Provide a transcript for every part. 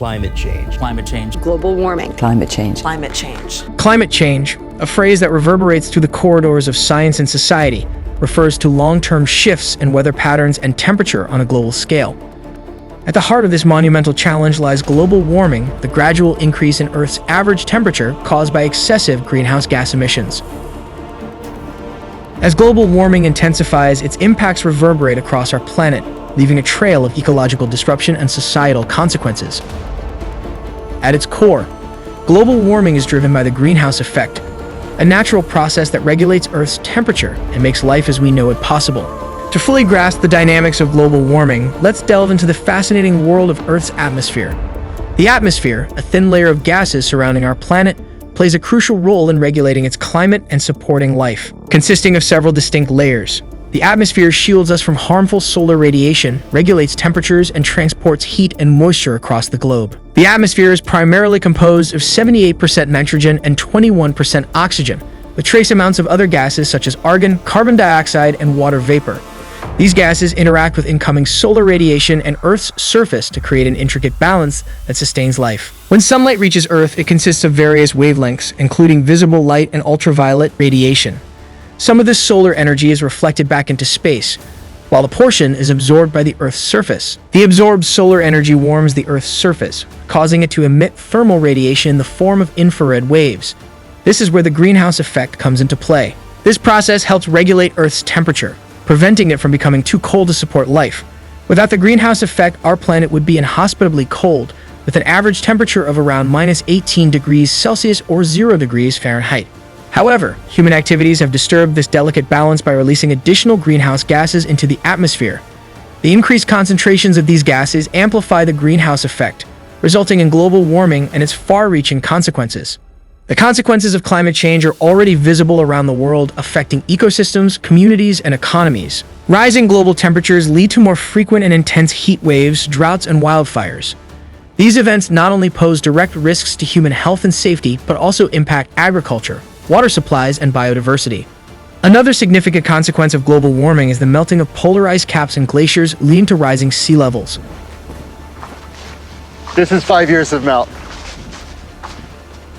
Climate change. Climate change. Global warming. Climate change. Climate change. Climate change, a phrase that reverberates through the corridors of science and society, refers to long-term shifts in weather patterns and temperature on a global scale. At the heart of this monumental challenge lies global warming, the gradual increase in Earth's average temperature caused by excessive greenhouse gas emissions. As global warming intensifies, its impacts reverberate across our planet, leaving a trail of ecological disruption and societal consequences. At its core, global warming is driven by the greenhouse effect, a natural process that regulates Earth's temperature and makes life as we know it possible. To fully grasp the dynamics of global warming, let's delve into the fascinating world of Earth's atmosphere. The atmosphere, a thin layer of gases surrounding our planet, plays a crucial role in regulating its climate and supporting life. Consisting of several distinct layers, the atmosphere shields us from harmful solar radiation, regulates temperatures, and transports heat and moisture across the globe. The atmosphere is primarily composed of 78% nitrogen and 21% oxygen, with trace amounts of other gases such as argon, carbon dioxide, and water vapor. These gases interact with incoming solar radiation and Earth's surface to create an intricate balance that sustains life. When sunlight reaches Earth, it consists of various wavelengths, including visible light and ultraviolet radiation. Some of this solar energy is reflected back into space, while a portion is absorbed by the Earth's surface. The absorbed solar energy warms the Earth's surface, causing it to emit thermal radiation in the form of infrared waves. This is where the greenhouse effect comes into play. This process helps regulate Earth's temperature, preventing it from becoming too cold to support life. Without the greenhouse effect, our planet would be inhospitably cold, with an average temperature of around -18 degrees Celsius or 0 degrees Fahrenheit. However, human activities have disturbed this delicate balance by releasing additional greenhouse gases into the atmosphere. The increased concentrations of these gases amplify the greenhouse effect, resulting in global warming and its far-reaching consequences. The consequences of climate change are already visible around the world, affecting ecosystems, communities, and economies. Rising global temperatures lead to more frequent and intense heat waves, droughts, and wildfires. These events not only pose direct risks to human health and safety, but also impact agriculture, water supplies, and biodiversity. Another significant consequence of global warming is the melting of polar ice caps and glaciers, leading to rising sea levels. This is 5 years of melt.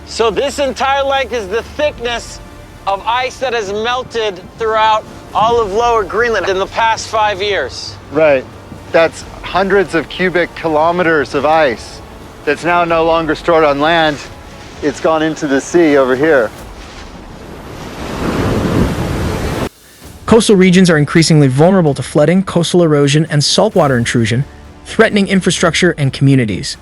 So this entire length is the thickness of ice that has melted throughout all of lower Greenland in the past 5 years. Right. That's hundreds of cubic kilometers of ice that's now no longer stored on land. It's gone into the sea over here. Coastal regions are increasingly vulnerable to flooding, coastal erosion, and saltwater intrusion, threatening infrastructure and communities.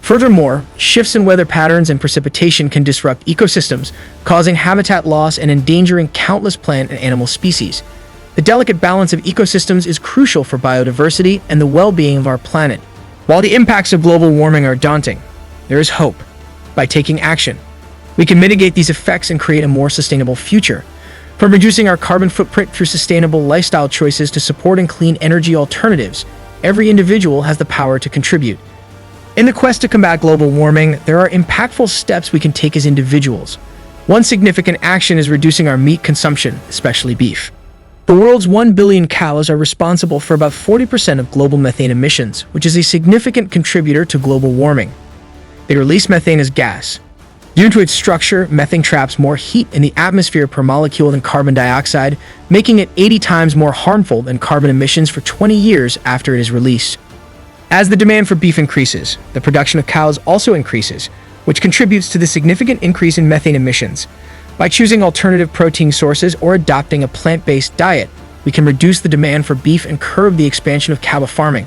Furthermore, shifts in weather patterns and precipitation can disrupt ecosystems, causing habitat loss and endangering countless plant and animal species. The delicate balance of ecosystems is crucial for biodiversity and the well-being of our planet. While the impacts of global warming are daunting, there is hope. By taking action, we can mitigate these effects and create a more sustainable future. From reducing our carbon footprint through sustainable lifestyle choices to supporting clean energy alternatives, every individual has the power to contribute. In the quest to combat global warming, there are impactful steps we can take as individuals. One significant action is reducing our meat consumption, especially beef. The world's 1 billion cows are responsible for about 40% of global methane emissions, which is a significant contributor to global warming. They release methane as gas. Due to its structure, methane traps more heat in the atmosphere per molecule than carbon dioxide, making it 80 times more harmful than carbon emissions for 20 years after it is released. As the demand for beef increases, the production of cows also increases, which contributes to the significant increase in methane emissions. By choosing alternative protein sources or adopting a plant-based diet, we can reduce the demand for beef and curb the expansion of cattle farming.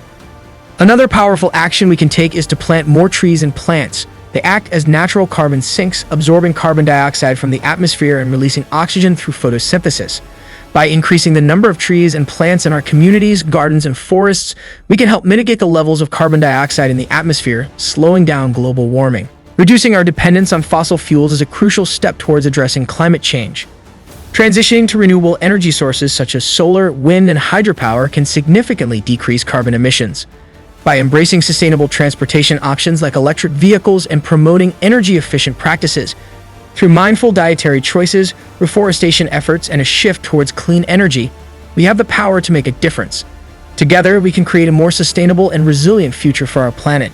Another powerful action we can take is to plant more trees and plants. They act as natural carbon sinks, absorbing carbon dioxide from the atmosphere and releasing oxygen through photosynthesis. By increasing the number of trees and plants in our communities, gardens, and forests, we can help mitigate the levels of carbon dioxide in the atmosphere, slowing down global warming. Reducing our dependence on fossil fuels is a crucial step towards addressing climate change. Transitioning to renewable energy sources such as solar, wind, and hydropower can significantly decrease carbon emissions. By embracing sustainable transportation options like electric vehicles and promoting energy-efficient practices, through mindful dietary choices, reforestation efforts, and a shift towards clean energy, we have the power to make a difference. Together, we can create a more sustainable and resilient future for our planet.